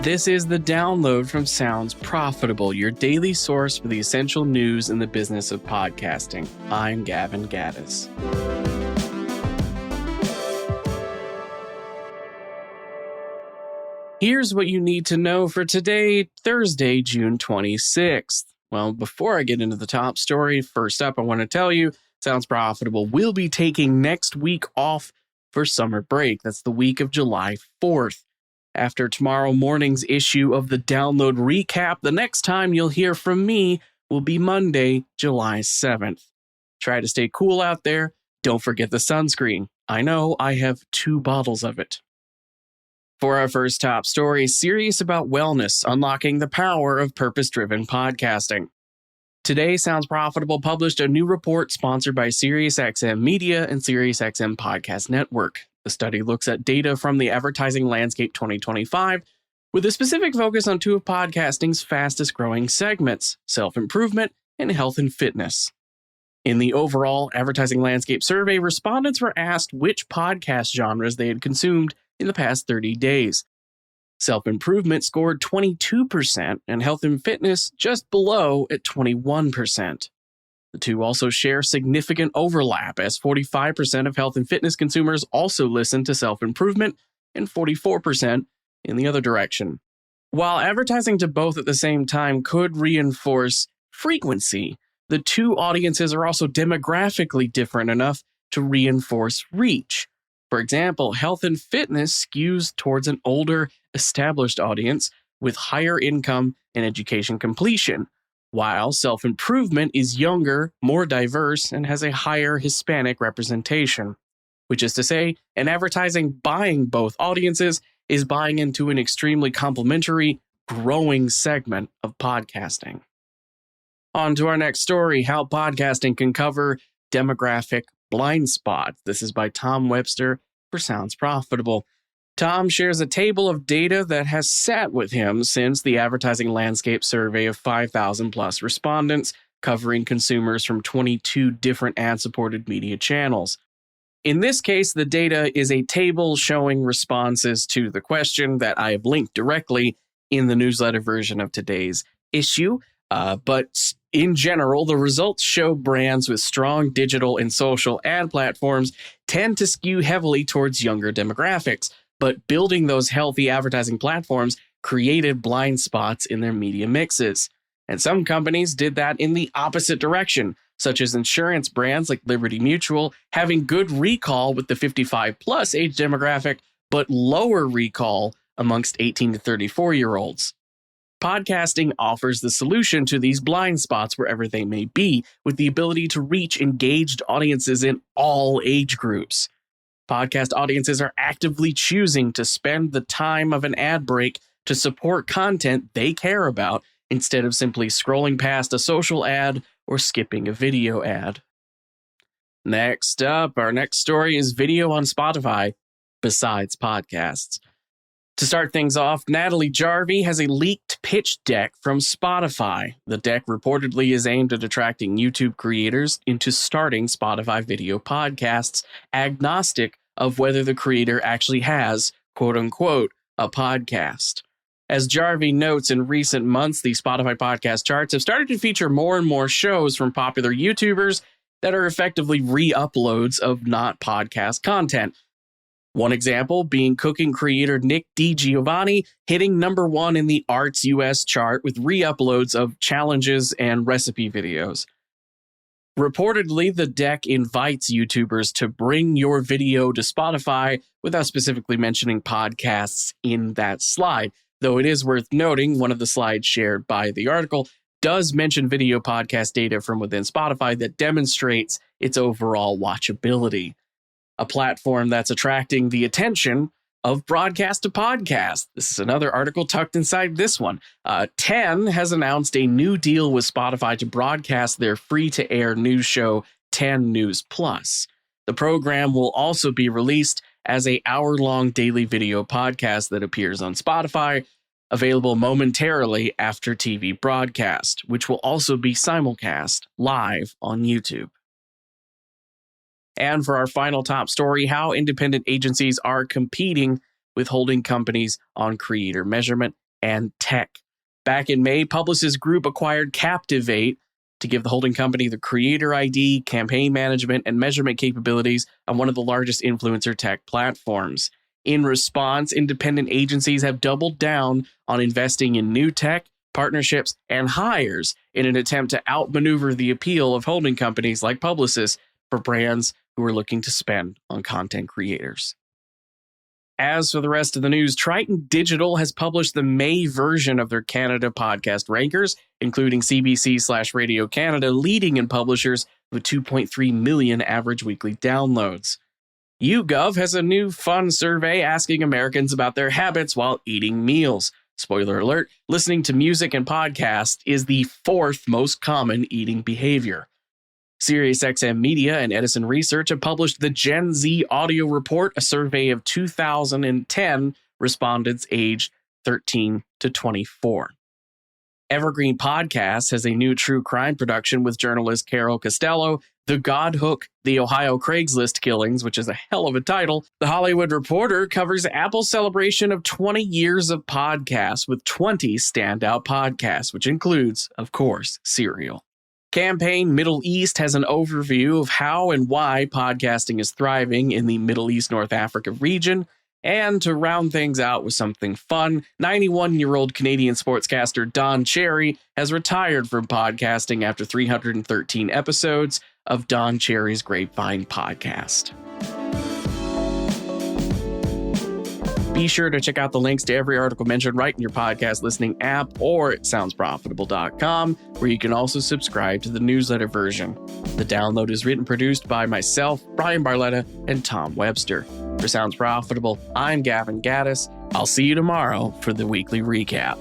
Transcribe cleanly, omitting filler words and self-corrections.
This is the download from Sounds Profitable, your daily source for the essential news in the business of podcasting. I'm Gavin Gaddis. Here's what you need to know for today, Thursday, June 26th. Well, before I get into the top story, first up, I want to tell you, Sounds Profitable will be taking next week off for summer break. That's the week of July 4th. After tomorrow morning's issue of the Download Recap, the next time you'll hear from me will be Monday, July 7th. Try to stay cool out there. Don't forget the sunscreen. I know I have 2 bottles of it. For our first top story, serious about wellness, unlocking the power of purpose-driven podcasting. Today, Sounds Profitable published a new report sponsored by SiriusXM Media and SiriusXM Podcast Network. The study looks at data from the Advertising Landscape 2025 with a specific focus on 2 of podcasting's fastest growing segments, self-improvement and health and fitness. In the overall Advertising Landscape survey, respondents were asked which podcast genres they had consumed in the past 30 days. Self-improvement scored 22% and health and fitness just below at 21%. The 2 also share significant overlap, as 45% of health and fitness consumers also listen to self-improvement and 44% in the other direction. While advertising to both at the same time could reinforce frequency, the 2 audiences are also demographically different enough to reinforce reach. For example, health and fitness skews towards an older, established audience with higher income and education completion, while self-improvement is younger, more diverse, and has a higher Hispanic representation. Which is to say, an advertising buying both audiences is buying into an extremely complementary, growing segment of podcasting. On to our next story, how podcasting can cover demographic blind spots. This is by Tom Webster for Sounds Profitable. Tom shares a table of data that has sat with him since the Advertising Landscape survey of 5,000 plus respondents, covering consumers from 22 different ad-supported media channels. In this case, the data is a table showing responses to the question that I have linked directly in the newsletter version of today's issue. But in general, the results show brands with strong digital and social ad platforms tend to skew heavily towards younger demographics. But building those healthy advertising platforms created blind spots in their media mixes. And some companies did that in the opposite direction, such as insurance brands like Liberty Mutual having good recall with the 55 plus age demographic, but lower recall amongst 18 to 34-year-olds. Podcasting offers the solution to these blind spots wherever they may be, with the ability to reach engaged audiences in all age groups. Podcast audiences are actively choosing to spend the time of an ad break to support content they care about instead of simply scrolling past a social ad or skipping a video ad. Next up, our next story is video on Spotify besides podcasts. To start things off, Natalie Jarvie has a leaked pitch deck from Spotify. The deck reportedly is aimed at attracting YouTube creators into starting Spotify video podcasts, agnostic of whether the creator actually has, quote-unquote, a podcast. As Jarvie notes, in recent months, the Spotify podcast charts have started to feature more and more shows from popular YouTubers that are effectively re-uploads of not podcast content. One example being cooking creator Nick DiGiovanni hitting #1 in the Arts US chart with re-uploads of challenges and recipe videos. Reportedly, the deck invites YouTubers to bring your video to Spotify without specifically mentioning podcasts in that slide, though it is worth noting one of the slides shared by the article does mention video podcast data from within Spotify that demonstrates its overall watchability. A platform that's attracting the attention of broadcast to podcast. This is another article tucked inside this one. 10 has announced a new deal with Spotify to broadcast their free-to-air news show, 10 News Plus. The program will also be released as an hour-long daily video podcast that appears on Spotify, available momentarily after TV broadcast, which will also be simulcast live on YouTube. And for our final top story, how independent agencies are competing with holding companies on creator measurement and tech. Back in May, Publicis Group acquired Captivate to give the holding company the creator ID, campaign management, and measurement capabilities on one of the largest influencer tech platforms. In response, independent agencies have doubled down on investing in new tech, partnerships, and hires in an attempt to outmaneuver the appeal of holding companies like Publicis for brands who are looking to spend on content creators. As for the rest of the news, Triton Digital has published the May version of their Canada podcast rankers, including CBC/Radio Canada leading in publishers with 2.3 million average weekly downloads. YouGov has a new fun survey asking Americans about their habits while eating meals. Spoiler alert, listening to music and podcasts is the fourth most common eating behavior. SiriusXM Media and Edison Research have published the Gen Z Audio Report, a survey of 2010 respondents aged 13 to 24. Evergreen Podcasts has a new true crime production with journalist Carol Costello, The God Hook, The Ohio Craigslist Killings, which is a hell of a title. The Hollywood Reporter covers Apple's celebration of 20 years of podcasts with 20 standout podcasts, which includes, of course, Serial. Campaign Middle East has an overview of how and why podcasting is thriving in the Middle East North Africa region. And to round things out with something fun, 91-year-old Canadian sportscaster Don Cherry has retired from podcasting after 313 episodes of Don Cherry's Grapevine podcast. Be sure to check out the links to every article mentioned right in your podcast listening app or at soundsprofitable.com, where you can also subscribe to the newsletter version. The download is written and produced by myself, Brian Barletta, and Tom Webster. For Sounds Profitable, I'm Gavin Gaddis. I'll see you tomorrow for the weekly recap.